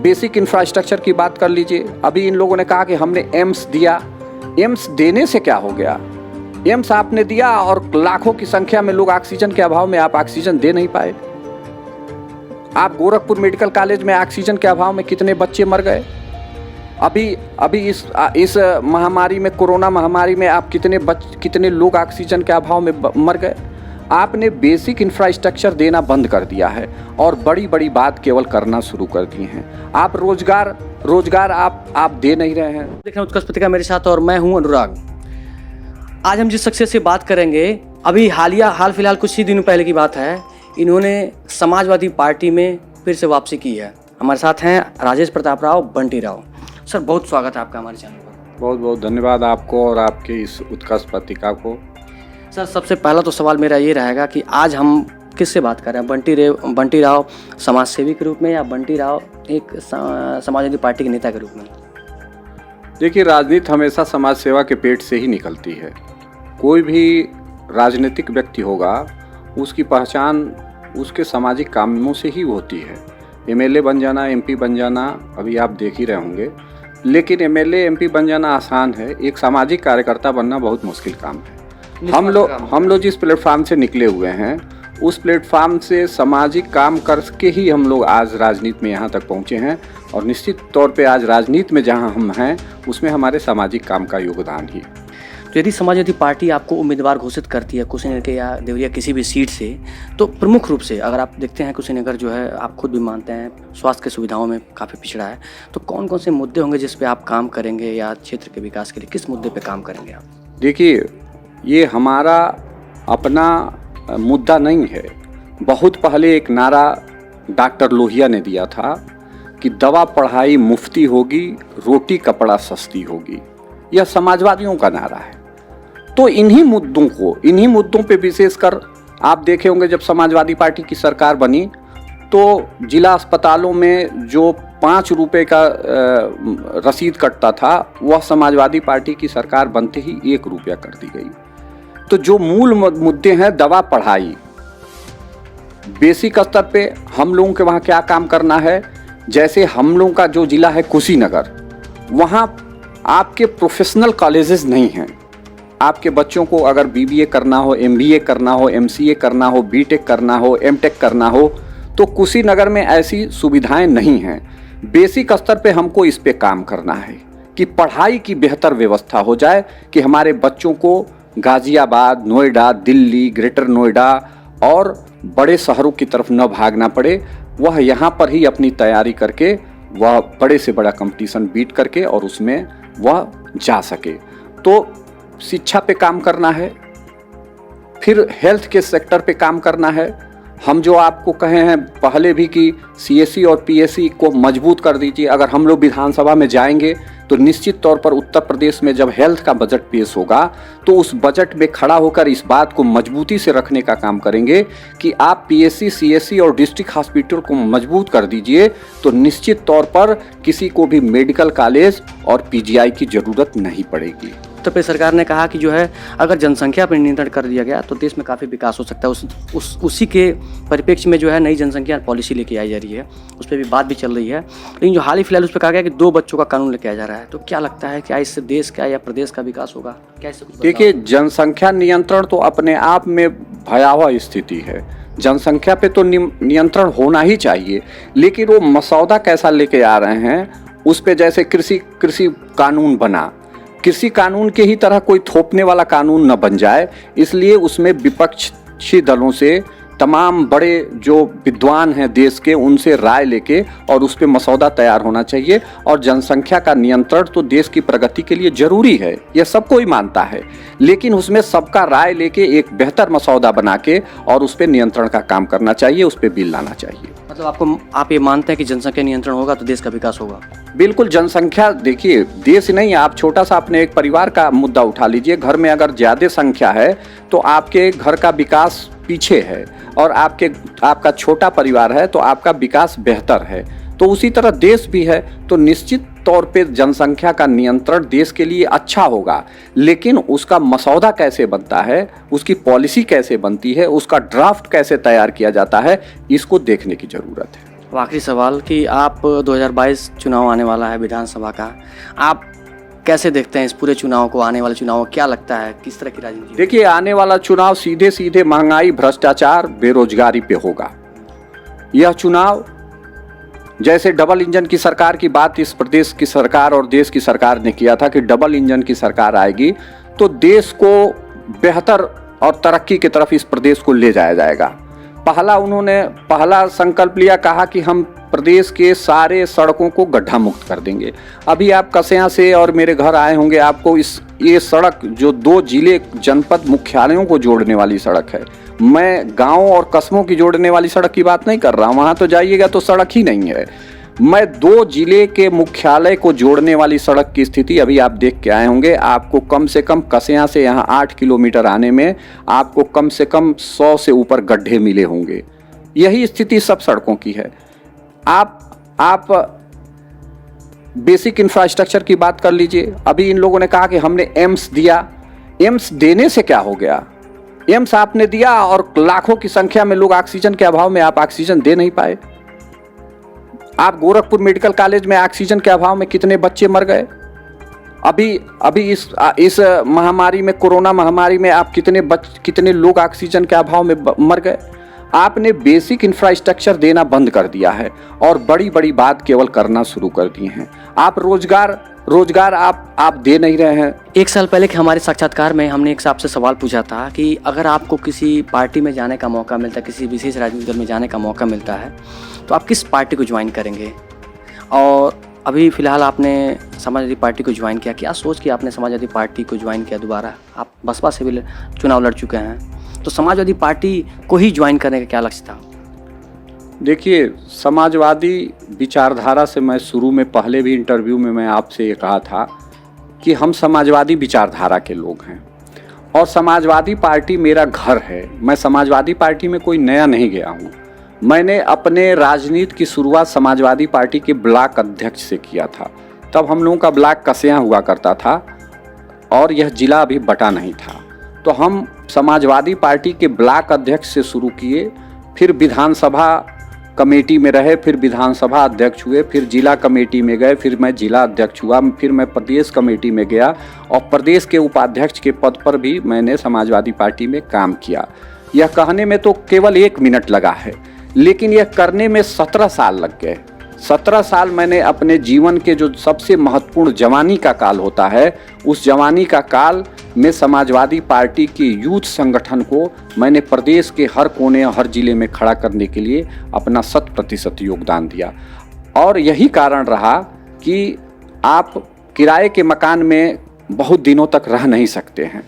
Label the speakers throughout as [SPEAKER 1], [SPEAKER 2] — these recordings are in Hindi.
[SPEAKER 1] बेसिक इंफ्रास्ट्रक्चर की बात कर लीजिए। अभी इन लोगों ने कहा कि हमने एम्स दिया। एम्स देने से क्या हो गया? एम्स आपने दिया और लाखों की संख्या में लोग ऑक्सीजन के अभाव में आप ऑक्सीजन दे नहीं पाए। आप गोरखपुर मेडिकल कॉलेज में ऑक्सीजन के अभाव में कितने बच्चे मर गए। अभी इस महामारी में, कोरोना महामारी में आप कितने लोग ऑक्सीजन के अभाव में मर गए। आपने बेसिक इंफ्रास्ट्रक्चर देना बंद कर दिया है और बड़ी बड़ी बात केवल करना शुरू कर दी हैं। आप रोजगार आप दे नहीं रहे हैं।
[SPEAKER 2] देख रहे हैं उत्कर्ष पत्रिका, मेरे साथ और मैं हूं अनुराग। आज हम जिस शख्सियत से बात करेंगे, अभी हाल फिलहाल कुछ ही दिनों पहले की बात है, इन्होंने समाजवादी पार्टी में फिर से वापसी की है। हमारे साथ हैं राजेश प्रताप राव, बंटी राव। सर, बहुत स्वागत है आपका हमारे चैनल पर। बहुत
[SPEAKER 1] बहुत धन्यवाद आपको और आपके इस उत्कर्ष पत्रिका को।
[SPEAKER 2] सर, सबसे पहला तो सवाल मेरा ये रहेगा कि आज हम किससे बात कर रहे हैं? बंटी राव समाज सेवी के रूप में या बंटी राव एक समाजवादी पार्टी के नेता के रूप में?
[SPEAKER 1] देखिए, राजनीति हमेशा समाज सेवा के पेट से ही निकलती है। कोई भी राजनीतिक व्यक्ति होगा, उसकी पहचान उसके सामाजिक कामों से ही होती है। एमएलए बन जाना, एमपी बन जाना अभी आप देख ही रहे होंगे, लेकिन एमएलए एमपी बन जाना आसान है, एक सामाजिक कार्यकर्ता बनना बहुत मुश्किल काम है। हम लोग जिस प्लेटफार्म से निकले हुए हैं, उस प्लेटफार्म से सामाजिक काम करके ही हम लोग आज राजनीति में यहाँ तक पहुँचे हैं और निश्चित तौर पे आज राजनीति में जहाँ हम हैं उसमें हमारे सामाजिक काम का योगदान ही।
[SPEAKER 2] तो यदि समाजवादी पार्टी आपको उम्मीदवार घोषित करती है कुशीनगर के या देवरिया किसी भी सीट से, तो प्रमुख रूप से अगर आप देखते हैं कुशीनगर जो है, आप खुद भी मानते हैं स्वास्थ्य की सुविधाओं में काफ़ी पिछड़ा है, तो कौन कौन से मुद्दे होंगे जिस पे आप काम करेंगे या क्षेत्र के विकास के लिए किस मुद्दे पे काम करेंगे आप?
[SPEAKER 1] देखिए, ये हमारा अपना मुद्दा नहीं है। बहुत पहले एक नारा डॉक्टर लोहिया ने दिया था कि दवा पढ़ाई मुफ्ती होगी, रोटी कपड़ा सस्ती होगी। यह समाजवादियों का नारा है। तो इन्हीं मुद्दों पे विशेषकर आप देखे होंगे, जब समाजवादी पार्टी की सरकार बनी तो जिला अस्पतालों में जो 5 रुपए का रसीद कटता था, वह समाजवादी पार्टी की सरकार बनते ही 1 रुपया कर दी गई। तो जो मूल मुद्दे हैं, दवा पढ़ाई, बेसिक स्तर पे हम लोगों के वहाँ क्या काम करना है। जैसे हम लोगों का जो जिला है कुशीनगर, वहाँ आपके प्रोफेशनल कॉलेजेस नहीं हैं। आपके बच्चों को अगर बीबीए करना हो, एमबीए करना हो, एमसीए करना हो, बीटेक करना हो, एमटेक करना हो, तो कुशीनगर में ऐसी सुविधाएं नहीं हैं। बेसिक स्तर पे हमको इस पे काम करना है कि पढ़ाई की बेहतर व्यवस्था हो जाए, कि हमारे बच्चों को गाजियाबाद, नोएडा, दिल्ली, ग्रेटर नोएडा और बड़े शहरों की तरफ न भागना पड़े। वह यहाँ पर ही अपनी तैयारी करके वह बड़े से बड़ा कंपटीशन बीट करके और उसमें वह जा सके। तो शिक्षा पे काम करना है, फिर हेल्थ के सेक्टर पे काम करना है। हम जो आपको कहे हैं पहले भी कि सीएससी और पीएससी को मजबूत कर दीजिए। अगर हम लोग विधानसभा में जाएंगे तो निश्चित तौर पर उत्तर प्रदेश में जब हेल्थ का बजट पेश होगा तो उस बजट में खड़ा होकर इस बात को मजबूती से रखने का काम करेंगे कि आप पीएससी, सीएससी और डिस्ट्रिक्ट हॉस्पिटल को मजबूत कर दीजिए, तो निश्चित तौर पर किसी को भी मेडिकल कॉलेज और पीजीआई की ज़रूरत नहीं पड़ेगी।
[SPEAKER 2] उत्तर प्रदेश सरकार ने कहा कि जो है, अगर जनसंख्या पर नियंत्रण कर दिया गया तो देश में काफ़ी विकास हो सकता है। उसी के परिप्रेक्ष्य में जो है नई जनसंख्या पॉलिसी लेके आई जा रही है, उस पर भी बात भी चल रही है। लेकिन जो हाल ही फिलहाल उस पर कहा गया कि 2 बच्चों का कानून लेके आया जा रहा है, तो क्या लगता है क्या इससे देश का या प्रदेश का विकास होगा? क्या इससे कुछ?
[SPEAKER 1] देखिए, जनसंख्या नियंत्रण तो अपने आप में भयावह स्थिति है। जनसंख्या पे तो नियंत्रण होना ही चाहिए, लेकिन वो मसौदा कैसा लेके आ रहे हैं उस पे, जैसे कृषि कानून बना, कृषि कानून के ही तरह कोई थोपने वाला कानून न बन जाए, इसलिए उसमें विपक्षी दलों से तमाम बड़े जो विद्वान हैं देश के, उनसे राय लेके और उस पे मसौदा तैयार होना चाहिए। और जनसंख्या का नियंत्रण तो देश की प्रगति के लिए जरूरी है, यह सबको ही मानता है, लेकिन उसमें सबका राय लेके एक बेहतर मसौदा बना के और उस पे नियंत्रण का काम करना चाहिए, उस पे बिल लाना चाहिए।
[SPEAKER 2] मतलब आप ये मानते हैं कि जनसंख्या नियंत्रण होगा तो देश का विकास होगा?
[SPEAKER 1] बिल्कुल। जनसंख्या, देखिए, देश नहीं, आप छोटा सा अपने एक परिवार का मुद्दा उठा लीजिए। घर में अगर ज़्यादा संख्या है तो आपके घर का विकास पीछे है, और आपका छोटा परिवार है तो आपका विकास बेहतर है। तो उसी तरह देश भी है, तो निश्चित तौर पे जनसंख्या का नियंत्रण देश के लिए अच्छा होगा, लेकिन उसका मसौदा कैसे बनता है, उसकी पॉलिसी कैसे बनती है, उसका ड्राफ्ट कैसे तैयार किया जाता है, इसको देखने की ज़रूरत है।
[SPEAKER 2] अब आखिरी सवाल कि आप 2022 चुनाव आने वाला है विधानसभा का, आप कैसे देखते हैं इस पूरे चुनाव को, आने वाले चुनाव को क्या लगता है किस तरह की राजनीति?
[SPEAKER 1] देखिए, आने वाला चुनाव सीधे सीधे महंगाई, भ्रष्टाचार, बेरोजगारी पे होगा। यह चुनाव जैसे डबल इंजन की सरकार की बात इस प्रदेश की सरकार और देश की सरकार ने किया था कि डबल इंजन की सरकार आएगी तो देश को बेहतर और तरक्की की तरफ इस प्रदेश को ले जाया जाएगा। उन्होंने पहला संकल्प लिया, कहा कि हम प्रदेश के सारे सड़कों को गड्ढा मुक्त कर देंगे। अभी आप कसिया से और मेरे घर आए होंगे, आपको ये सड़क जो 2 जिले जनपद मुख्यालयों को जोड़ने वाली सड़क है, मैं गांव और कस्बों की जोड़ने वाली सड़क की बात नहीं कर रहा हूं, वहां तो जाइएगा तो सड़क ही नहीं है। मैं 2 जिले के मुख्यालय को जोड़ने वाली सड़क की स्थिति अभी आप देख के आए होंगे। आपको कम से कम कसिया से यहाँ 8 किलोमीटर आने में आपको कम से कम 100 से ऊपर गड्ढे मिले होंगे। यही स्थिति सब सड़कों की है। आप बेसिक इंफ्रास्ट्रक्चर की बात कर लीजिए। अभी इन लोगों ने कहा कि हमने एम्स दिया, एम्स देने से क्या हो गया? एम्स आपने दिया और लाखों की संख्या में लोग ऑक्सीजन के अभाव में आप ऑक्सीजन दे नहीं पाए। आप गोरखपुर मेडिकल कॉलेज में ऑक्सीजन के अभाव में कितने बच्चे मर गए। अभी इस महामारी में, कोरोना महामारी में आप कितने लोग ऑक्सीजन के अभाव में मर गए। आपने बेसिक इंफ्रास्ट्रक्चर देना बंद कर दिया है और बड़ी बड़ी बात केवल करना शुरू कर दिए हैं। आप रोजगार आप दे नहीं रहे हैं।
[SPEAKER 2] 1 साल पहले के हमारे साक्षात्कार में हमने एक आपसे सवाल पूछा था कि अगर आपको किसी पार्टी में जाने का मौका मिलता है, किसी विशेष राजनीतिक दल में जाने का मौका मिलता है, तो आप किस पार्टी को ज्वाइन करेंगे? और अभी फ़िलहाल आपने समाजवादी पार्टी को ज्वाइन किया, क्या सोच के आपने समाजवादी पार्टी को ज्वाइन किया दोबारा? आप बसपा से भी चुनाव लड़ चुके हैं, तो समाजवादी पार्टी को ही ज्वाइन करने का क्या लक्ष्य था?
[SPEAKER 1] देखिए, समाजवादी विचारधारा से मैं शुरू में, पहले भी इंटरव्यू में मैं आपसे ये कहा था कि हम समाजवादी विचारधारा के लोग हैं और समाजवादी पार्टी मेरा घर है। मैं समाजवादी पार्टी में कोई नया नहीं गया हूँ। मैंने अपने राजनीति की शुरुआत समाजवादी पार्टी के ब्लॉक अध्यक्ष से किया था। तब हम लोगों का ब्लॉक कसिया हुआ करता था और यह जिला अभी बटा नहीं था। तो हम समाजवादी पार्टी के ब्लॉक अध्यक्ष से शुरू किए, फिर विधानसभा कमेटी में रहे, फिर विधानसभा अध्यक्ष हुए, फिर जिला कमेटी में गए, फिर मैं जिला अध्यक्ष हुआ, फिर मैं प्रदेश कमेटी में गया और प्रदेश के उपाध्यक्ष के पद पर भी मैंने समाजवादी पार्टी में काम किया। यह कहने में तो केवल 1 मिनट लगा है, लेकिन यह करने में 17 साल लग गए। 17 साल मैंने अपने जीवन के जो सबसे महत्वपूर्ण जवानी का काल होता है, उस जवानी का काल में समाजवादी पार्टी के यूथ संगठन को मैंने प्रदेश के हर कोने और हर जिले में खड़ा करने के लिए अपना 100% योगदान दिया। और यही कारण रहा कि आप किराए के मकान में बहुत दिनों तक रह नहीं सकते हैं।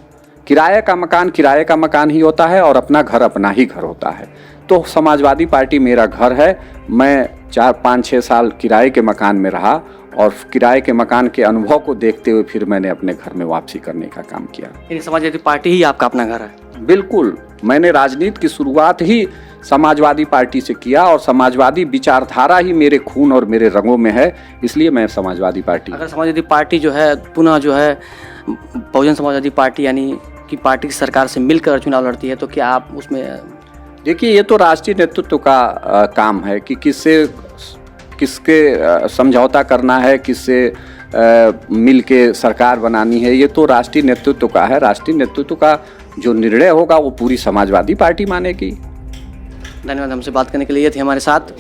[SPEAKER 1] किराए का मकान ही होता है और अपना घर अपना ही घर होता है। तो समाजवादी पार्टी मेरा घर है। मैं 4, 5, 6 साल किराए के मकान में रहा और किराए के मकान के अनुभव को देखते हुए फिर मैंने अपने घर में वापसी करने का काम किया।
[SPEAKER 2] यानी समाजवादी पार्टी ही आपका अपना घर है?
[SPEAKER 1] बिल्कुल, मैंने राजनीति की शुरुआत ही समाजवादी पार्टी से किया और समाजवादी विचारधारा ही मेरे खून और मेरे रंगों में है, इसलिए मैं समाजवादी पार्टी।
[SPEAKER 2] अगर समाजवादी पार्टी जो है पुनः जो है बहुजन समाजवादी पार्टी यानी कि पार्टी की सरकार से मिलकर चुनाव लड़ती है, तो क्या आप उसमें?
[SPEAKER 1] देखिए, ये तो राष्ट्रीय नेतृत्व का काम है कि किसके समझौता करना है, किससे मिल के सरकार बनानी है। ये तो राष्ट्रीय नेतृत्व का है। राष्ट्रीय नेतृत्व का जो निर्णय होगा वो पूरी समाजवादी पार्टी मानेगी।
[SPEAKER 2] धन्यवाद हमसे बात करने के लिए। ये थे हमारे साथ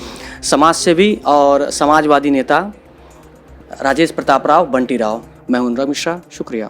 [SPEAKER 2] समाज सेवी और समाजवादी नेता राजेश प्रताप राव बंटी राव। मैं हूं अनुराग मिश्रा, शुक्रिया।